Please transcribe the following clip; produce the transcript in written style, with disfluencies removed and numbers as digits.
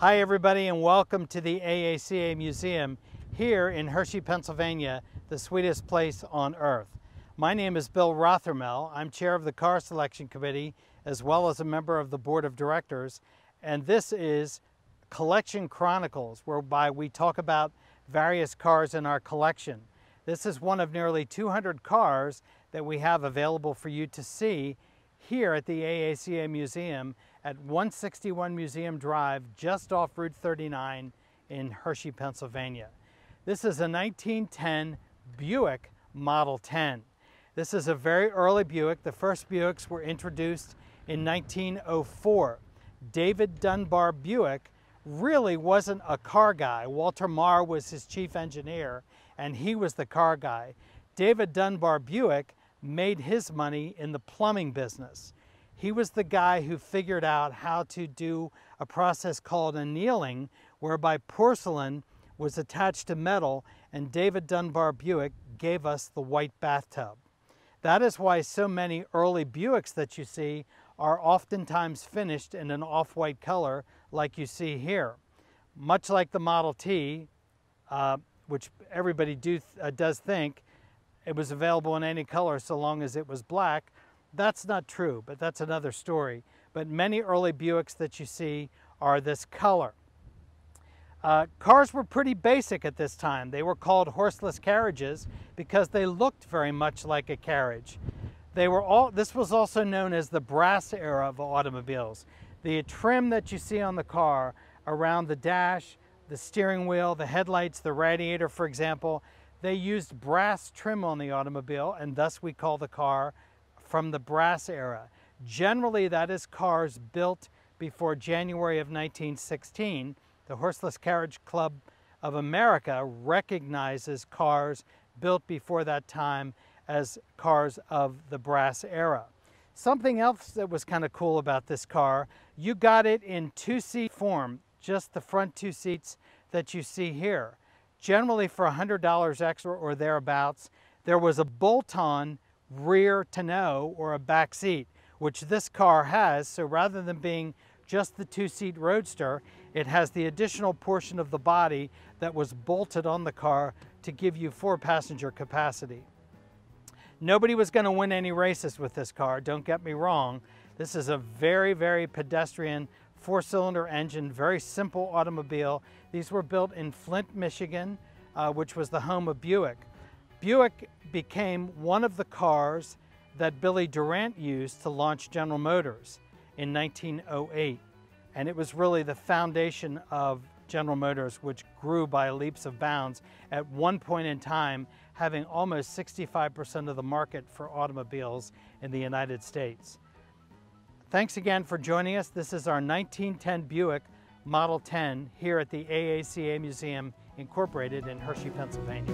Hi everybody, and welcome to the AACA Museum here in Hershey, Pennsylvania, the sweetest place on earth. My name is Bill Rothermel. I'm chair of the Car Selection Committee as well as a member of the Board of Directors, and this is Collection Chronicles, whereby we talk about various cars in our collection. This is one of nearly 200 cars that we have available for you to see here at the AACA Museum at 161 Museum Drive, just off Route 39 in Hershey, Pennsylvania. This is a 1910 Buick Model 10. This is a very early Buick. The first Buicks were introduced in 1904. David Dunbar Buick really wasn't a car guy. Walter Marr was his chief engineer, and he was the car guy. David Dunbar Buick made his money in the plumbing business. He was the guy who figured out how to do a process called annealing, whereby porcelain was attached to metal, and David Dunbar Buick gave us the white bathtub. That is why so many early Buicks that you see are oftentimes finished in an off-white color like you see here. Much like the Model T, which everybody does think it was available in any color so long as it was black. That's not true, but that's another story. But many early Buicks that you see are this color. Cars were pretty basic at this time. They were called horseless carriages because they looked very much like a carriage. This was also known as the brass era of automobiles. The trim that you see on the car around the dash, the steering wheel, the headlights, the radiator, for example, they used brass trim on the automobile, and thus we call the car from the brass era. Generally, that is cars built before January of 1916. The Horseless Carriage Club of America recognizes cars built before that time as cars of the brass era. Something else that was kind of cool about this car, you got it in two-seat form, just the front two seats that you see here. Generally for $100 extra or thereabouts, there was a bolt-on rear tonneau or a back seat, which this car has. So rather than being just the two-seat Roadster, it has the additional portion of the body that was bolted on the car to give you 4-passenger capacity. Nobody was going to win any races with this car, don't get me wrong. This is a very, very pedestrian 4-cylinder engine, very simple automobile. These were built in Flint, Michigan, which was the home of Buick. Buick became one of the cars that Billy Durant used to launch General Motors in 1908. And it was really the foundation of General Motors, which grew by leaps of bounds, at one point in time having almost 65% of the market for automobiles in the United States. Thanks again for joining us. This is our 1910 Buick Model 10 here at the AACA Museum Incorporated in Hershey, Pennsylvania.